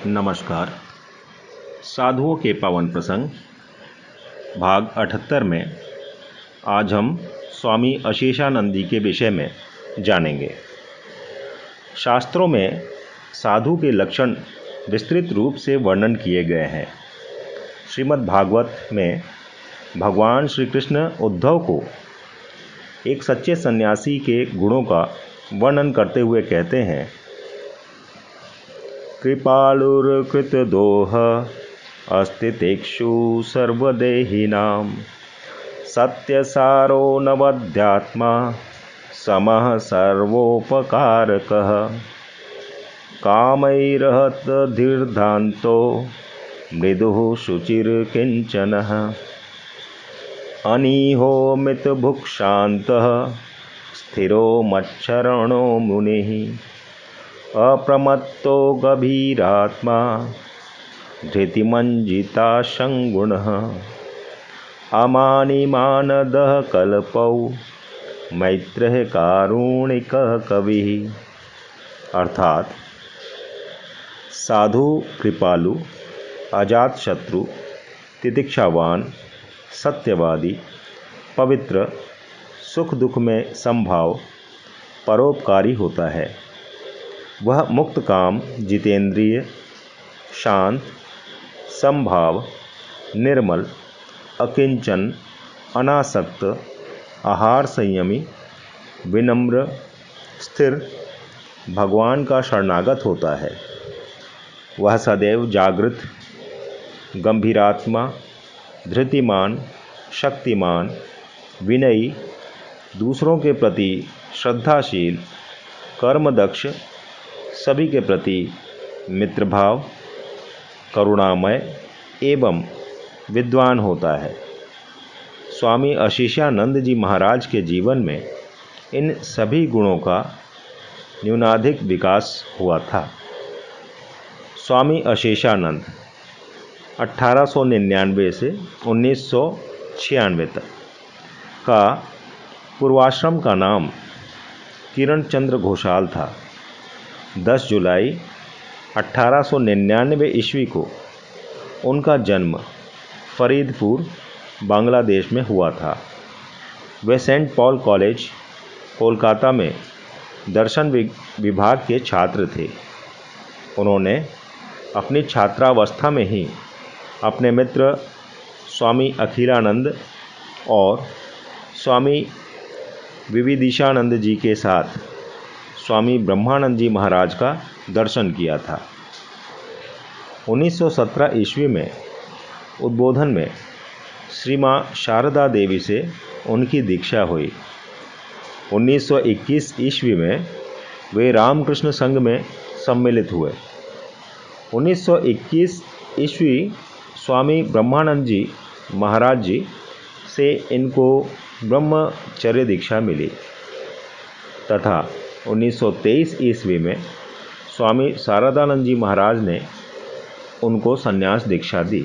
नमस्कार। साधुओं के पावन प्रसंग भाग 78 में आज हम स्वामी अशेषानंद जी के विषय में जानेंगे। शास्त्रों में साधु के लक्षण विस्तृत रूप से वर्णन किए गए हैं। श्रीमद् भागवत में भगवान श्री कृष्ण उद्धव को एक सच्चे सन्यासी के गुणों का वर्णन करते हुए कहते हैं, कृपालुर्कृत दोह अस्तितेक्षु सर्वदेहिनां सत्यसारो नवध्यात्मा समः सर्वोपकारकः कामैरहत धीर्धान्तो मृदुः शुचिर्किञ्चनः अनीहो मितभुक्षान्तः स्थिरो मच्छरणो मुनिः अप्रमत्तो गभीरात्मा धृतिमञ्जिता संगुणः अमानिमानदः कल्पौ मैत्रः कारुणिकः कविः। अर्थात साधु, कृपालु, अजातशत्रु, तितिक्षावान, सत्यवादी, पवित्र, सुख दुख में समभाव, परोपकारी होता है। वह मुक्त काम, जितेंद्रिय, शांत, समभाव, निर्मल, अकिंचन, अनासक्त, आहार संयमी, विनम्र, स्थिर, भगवान का शरणागत होता है। वह सदैव जागृत, गंभीरात्मा, धृतिमान, शक्तिमान, विनयी, दूसरों के प्रति श्रद्धाशील, कर्मदक्ष, सभी के प्रति मित्रभाव, करुणामय एवं विद्वान होता है। स्वामी अशेषानंद जी महाराज के जीवन में इन सभी गुणों का न्यूनाधिक विकास हुआ था। स्वामी अशेषानंद 1899 से 1996 तक का पूर्वाश्रम का नाम किरण चंद्र घोषाल था। 10 जुलाई 1899 ईस्वी को उनका जन्म फरीदपुर, बांग्लादेश में हुआ था। वे सेंट पॉल कॉलेज, कोलकाता में दर्शन विभाग के छात्र थे। उन्होंने अपनी छात्रावस्था में ही अपने मित्र स्वामी अखिलानंद और स्वामी विविदिशानंद जी के साथ स्वामी ब्रह्मानंद जी महाराज का दर्शन किया था। 1917 ईस्वी में उद्बोधन में श्री माँ शारदा देवी से उनकी दीक्षा हुई। 1921 ईस्वी में वे रामकृष्ण संघ में सम्मिलित हुए। 1921 ईस्वी स्वामी ब्रह्मानंद जी महाराज जी से इनको ब्रह्मचर्य दीक्षा मिली तथा 1923 ईस्वी में स्वामी शारदानंद जी महाराज ने उनको संन्यास दीक्षा दी।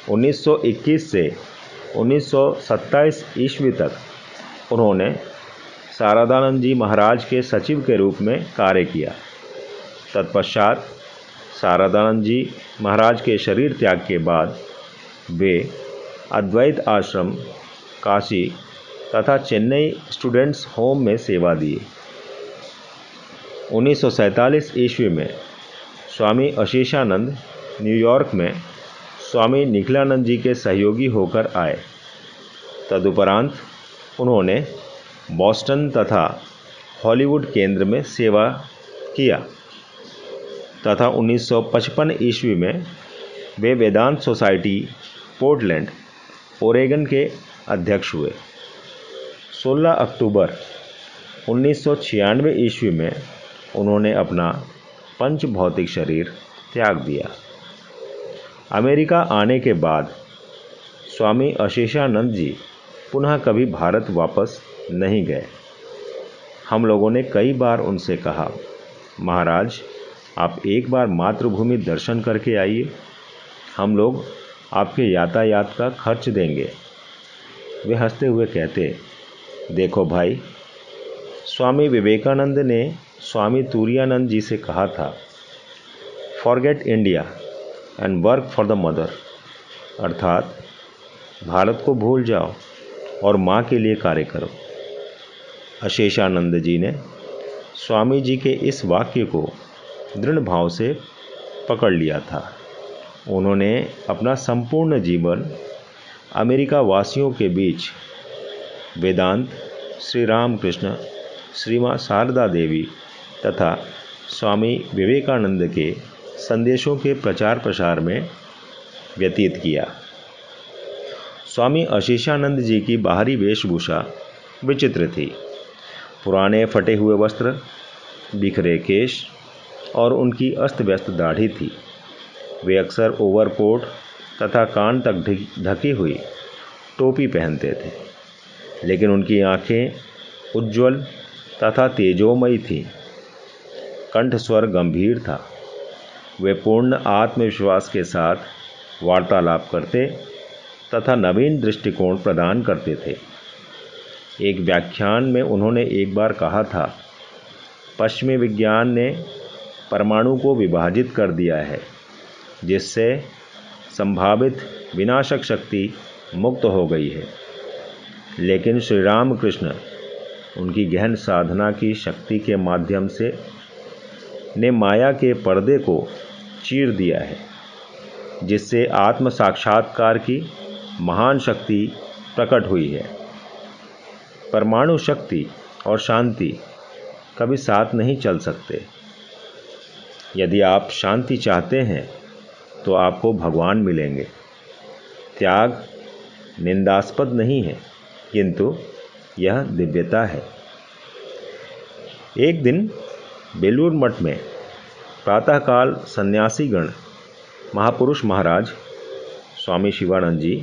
1921 से 1927 ईस्वी तक उन्होंने शारदानंद जी महाराज के सचिव के रूप में कार्य किया। तत्पश्चात शारदानंद जी महाराज के शरीर त्याग के बाद वे अद्वैत आश्रम, काशी तथा चेन्नई स्टूडेंट्स होम में सेवा दी। 1947 ईस्वी में स्वामी अशेषानंद न्यूयॉर्क में स्वामी निखिलानंद जी के सहयोगी होकर आए। तदुपरांत उन्होंने बॉस्टन तथा हॉलीवुड केंद्र में सेवा किया तथा 1955 ईस्वी में वे वेदांत सोसाइटी पोर्टलैंड, ओरेगन के अध्यक्ष हुए। 16 अक्टूबर 1996 ईस्वी में उन्होंने अपना पंच भौतिक शरीर त्याग दिया। अमेरिका आने के बाद स्वामी अशेषानंद जी पुनः कभी भारत वापस नहीं गए। हम लोगों ने कई बार उनसे कहा, महाराज आप एक बार मातृभूमि दर्शन करके आइए, हम लोग आपके यातायात का खर्च देंगे। वे हंसते हुए कहते, देखो भाई, स्वामी विवेकानंद ने स्वामी तुरानंद जी से कहा था, forget India and work for the mother, अर्थात भारत को भूल जाओ और माँ के लिए कार्य करो। अशेषानंद जी ने स्वामी जी के इस वाक्य को दृढ़ भाव से पकड़ लिया था। उन्होंने अपना संपूर्ण जीवन अमेरिका वासियों के बीच वेदांत, श्री रामकृष्ण, श्री माँ शारदा देवी तथा स्वामी विवेकानंद के संदेशों के प्रचार प्रसार में व्यतीत किया। स्वामी अशेषानंद जी की बाहरी वेशभूषा विचित्र थी। पुराने फटे हुए वस्त्र, बिखरे केश और उनकी अस्त व्यस्त दाढ़ी थी। वे अक्सर ओवरकोट तथा कान तक ढकी हुई टोपी पहनते थे, लेकिन उनकी आंखें उज्ज्वल तथा तेजोमयी थीं। कंठ स्वर गंभीर था। वे पूर्ण आत्मविश्वास के साथ वार्तालाप करते तथा नवीन दृष्टिकोण प्रदान करते थे। एक व्याख्यान में उन्होंने एक बार कहा था, पश्चिमी विज्ञान ने परमाणु को विभाजित कर दिया है, जिससे संभावित विनाशक शक्ति मुक्त हो गई है, लेकिन श्री रामकृष्ण उनकी गहन साधना की शक्ति के माध्यम से ने माया के पर्दे को चीर दिया है, जिससे आत्म साक्षात्कार की महान शक्ति प्रकट हुई है। परमाणु शक्ति और शांति कभी साथ नहीं चल सकते। यदि आप शांति चाहते हैं तो आपको भगवान मिलेंगे। त्याग निंदास्पद नहीं है, किंतु यह दिव्यता है। एक दिन बेलूर मठ में प्रातःकाल सन्यासीगण महापुरुष महाराज स्वामी शिवानंद जी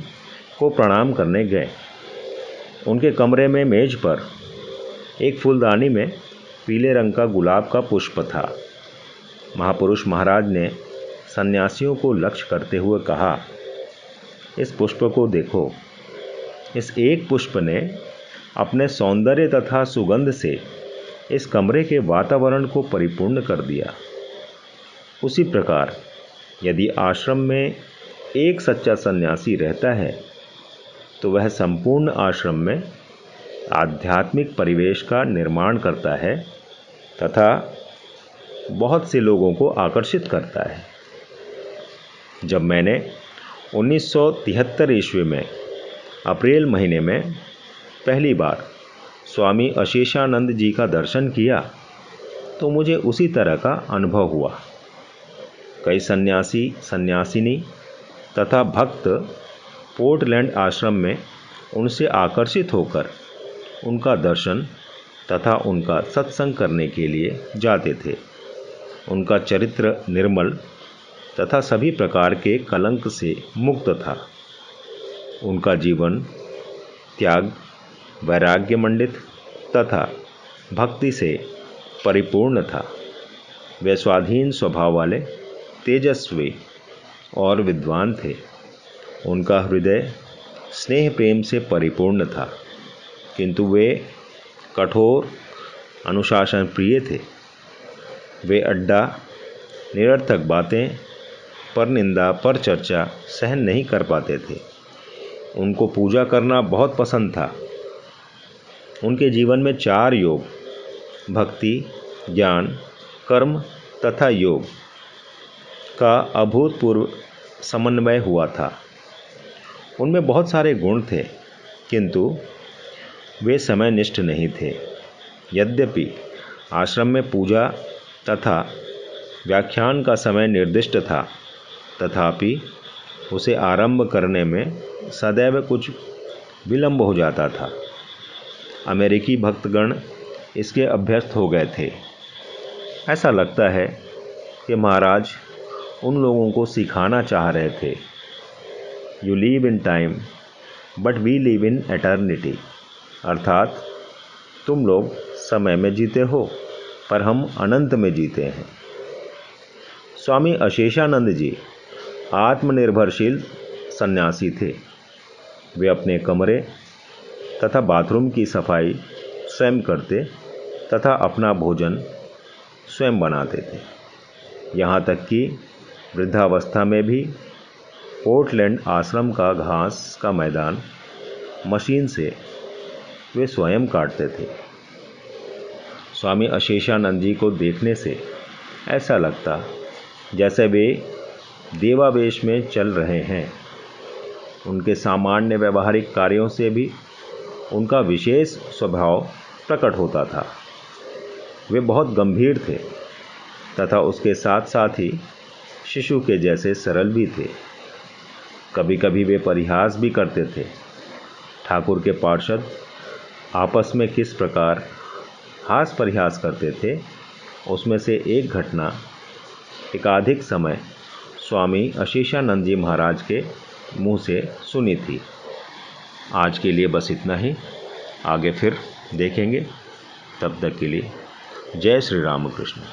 को प्रणाम करने गए। उनके कमरे में मेज पर एक फूलदानी में पीले रंग का गुलाब का पुष्प था। महापुरुष महाराज ने सन्यासियों को लक्ष्य करते हुए कहा, इस पुष्प को देखो। इस एक पुष्प ने अपने सौंदर्य तथा सुगंध से इस कमरे के वातावरण को परिपूर्ण कर दिया। उसी प्रकार यदि आश्रम में एक सच्चा सन्यासी रहता है तो वह संपूर्ण आश्रम में आध्यात्मिक परिवेश का निर्माण करता है तथा बहुत से लोगों को आकर्षित करता है। जब मैंने 1973 ईस्वी में अप्रैल महीने में पहली बार स्वामी अशेषानंद जी का दर्शन किया तो मुझे उसी तरह का अनुभव हुआ। कई सन्यासी सन्यासिनी तथा भक्त पोर्टलैंड आश्रम में उनसे आकर्षित होकर उनका दर्शन तथा उनका सत्संग करने के लिए जाते थे। उनका चरित्र निर्मल तथा सभी प्रकार के कलंक से मुक्त था। उनका जीवन त्याग, वैराग्य मंडित तथा भक्ति से परिपूर्ण था। वे स्वाधीन स्वभाव वाले, तेजस्वी और विद्वान थे। उनका हृदय स्नेह प्रेम से परिपूर्ण था, किंतु वे कठोर अनुशासन प्रिय थे। वे अड्डा, निरर्थक बातें, पर निंदा, पर चर्चा सहन नहीं कर पाते थे। उनको पूजा करना बहुत पसंद था। उनके जीवन में 4 योग, भक्ति, ज्ञान, कर्म तथा योग का अभूतपूर्व समन्वय हुआ था। उनमें बहुत सारे गुण थे, किंतु वे समयनिष्ठ नहीं थे। यद्यपि आश्रम में पूजा तथा व्याख्यान का समय निर्दिष्ट था, तथापि उसे आरंभ करने में सदैव कुछ विलंब हो जाता था। अमेरिकी भक्तगण इसके अभ्यस्त हो गए थे। ऐसा लगता है कि महाराज उन लोगों को सिखाना चाह रहे थे, you live in time but we live in eternity, अर्थात तुम लोग समय में जीते हो पर हम अनंत में जीते हैं। स्वामी अशेषानंद जी आत्मनिर्भरशील सन्यासी थे। वे अपने कमरे तथा बाथरूम की सफाई स्वयं करते तथा अपना भोजन स्वयं बनाते थे। यहाँ तक कि वृद्धावस्था में भी पोर्टलैंड आश्रम का घास का मैदान मशीन से वे स्वयं काटते थे। स्वामी अशेषानंद जी को देखने से ऐसा लगता जैसे वे देवावेश में चल रहे हैं। उनके सामान्य व्यवहारिक कार्यों से भी उनका विशेष स्वभाव प्रकट होता था। वे बहुत गंभीर थे तथा उसके साथ साथ ही शिशु के जैसे सरल भी थे। कभी कभी वे परिहास भी करते थे। ठाकुर के पार्षद आपस में किस प्रकार हास परिहास करते थे, उसमें से एक घटना एकाधिक समय स्वामी अशेषानंद जी महाराज के मुंह से सुनी थी। आज के लिए बस इतना ही, आगे फिर देखेंगे। तब तक के लिए जय श्री रामकृष्ण।